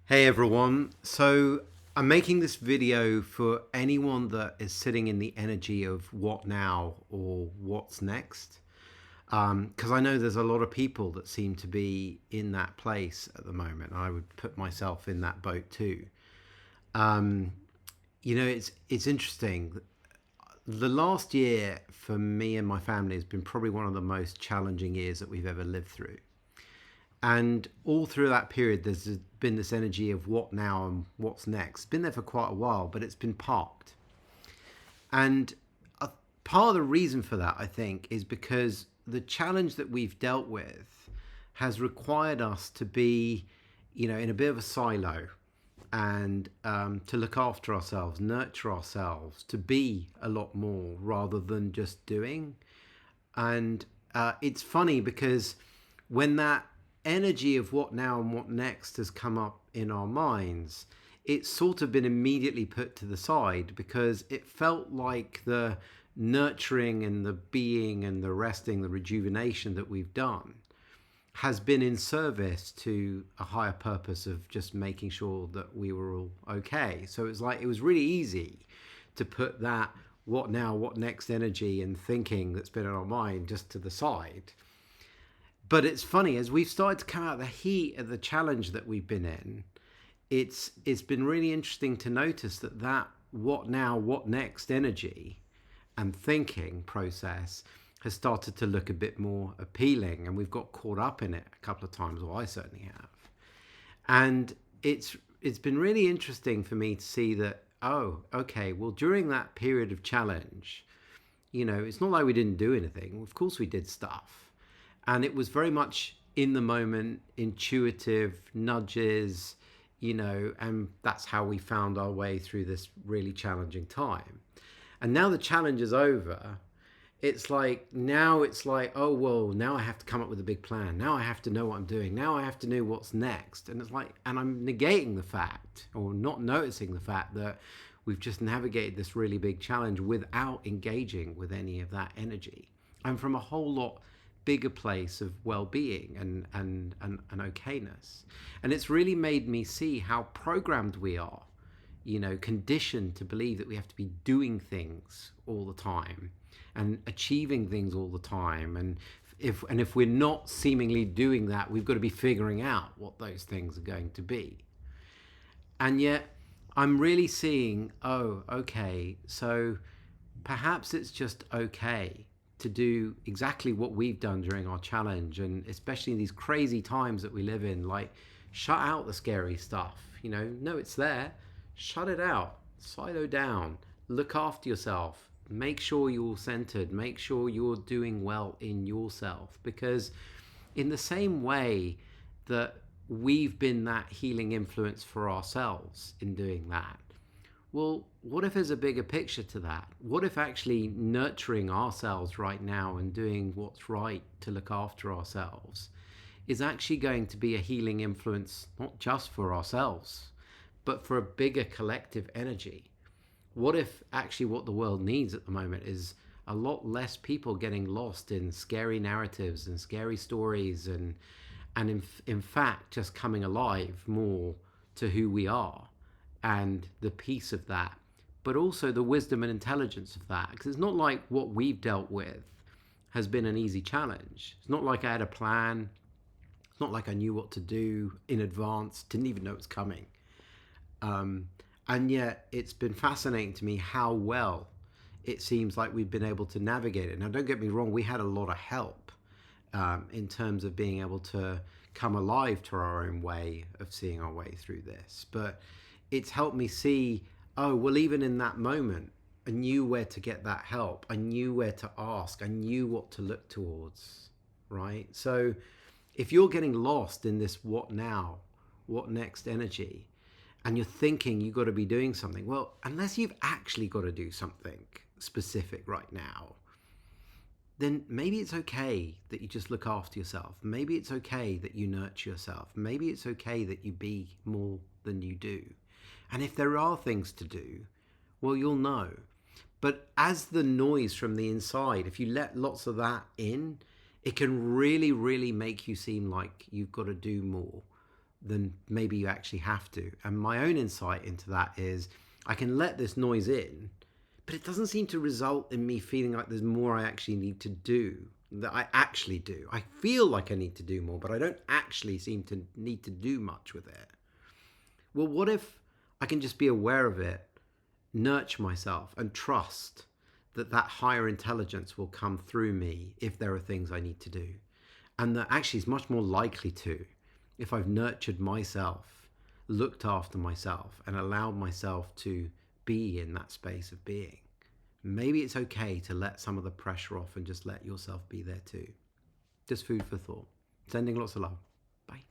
Hey everyone. So I'm making this video for anyone that is sitting in the energy of what now or what's next. Because I know there's a lot of people that seem to be in that place at the moment. I would put myself in that boat too. Um, it's interesting. The last year for me and my family has been probably one of the most challenging years that we've ever lived through. And all through that period, there's been this energy of what now and what's next. It's been there for quite a while, but it's been parked. And a, part of the reason for that, I think, is because the challenge that we've dealt with has required us to be, in a bit of a silo and to look after ourselves, nurture ourselves, to be a lot more rather than just doing. And it's funny because when that energy of what now and what next has come up in our minds, it's sort of been immediately put to the side because it felt like the nurturing and the being and the resting, the rejuvenation that we've done has been in service to a higher purpose of just making sure that we were all okay. So it's like it was really easy to put that what now, what next energy and thinking that's been in our mind just to the side. But it's funny, as we've started to come out of the heat of the challenge that we've been in, it's been really interesting to notice that what now, what next energy and thinking process has started to look a bit more appealing, and we've got caught up in it a couple of times, or I certainly have. And it's been really interesting for me to see that, oh, okay, well, during that period of challenge, it's not like we didn't do anything. Of course we did stuff. And it was very much in the moment, intuitive nudges, and that's how we found our way through this really challenging time. And now the challenge is over. It's like, oh, well, now I have to come up with a big plan. Now I have to know what I'm doing. Now I have to know what's next. And it's like, and I'm negating the fact or not noticing the fact that we've just navigated this really big challenge without engaging with any of that energy. And from a whole lot bigger place of well-being and okayness. And it's really made me see how programmed we are, conditioned to believe that we have to be doing things all the time and achieving things all the time. And if we're not seemingly doing that, we've got to be figuring out what those things are going to be. And yet I'm really seeing, oh, okay, so perhaps it's just okay to do exactly what we've done during our challenge, and especially in these crazy times that we live in, like shut out the scary stuff. Know it's there, shut it out, silo down, look after yourself, make sure you're centered, make sure you're doing well in yourself, because in the same way that we've been that healing influence for ourselves in doing that, well, what if there's a bigger picture to that? What if actually nurturing ourselves right now and doing what's right to look after ourselves is actually going to be a healing influence, not just for ourselves, but for a bigger collective energy? What if actually what the world needs at the moment is a lot less people getting lost in scary narratives and scary stories and in fact just coming alive more to who we are and the peace of that, but also the wisdom and intelligence of that. Because it's not like what we've dealt with has been an easy challenge. It's not like I had a plan. It's not like I knew what to do in advance, didn't even know it was coming. Um, and yet it's been fascinating to me how well it seems like we've been able to navigate it. Now, don't get me wrong, we had a lot of help in terms of being able to come alive to our own way of seeing our way through this. But it's helped me see, oh, well, even in that moment, I knew where to get that help. I knew where to ask. I knew what to look towards, right? So if you're getting lost in this what now, what next energy, and you're thinking you've got to be doing something, well, unless you've actually got to do something specific right now, then maybe it's okay that you just look after yourself. Maybe it's okay that you nurture yourself. Maybe it's okay that you be more than you do. And if there are things to do, well, you'll know. But as the noise from the inside, if you let lots of that in, it can really, really make you seem like you've got to do more then maybe you actually have to. And my own insight into that is I can let this noise in, but it doesn't seem to result in me feeling like there's more I actually need to do, that I actually do. I feel like I need to do more, but I don't actually seem to need to do much with it. Well, what if I can just be aware of it, nurture myself, and trust that that higher intelligence will come through me if there are things I need to do? And that actually is much more likely to if I've nurtured myself, looked after myself, and allowed myself to be in that space of being. Maybe it's okay to let some of the pressure off and just let yourself be there too. Just food for thought. Sending lots of love. Bye.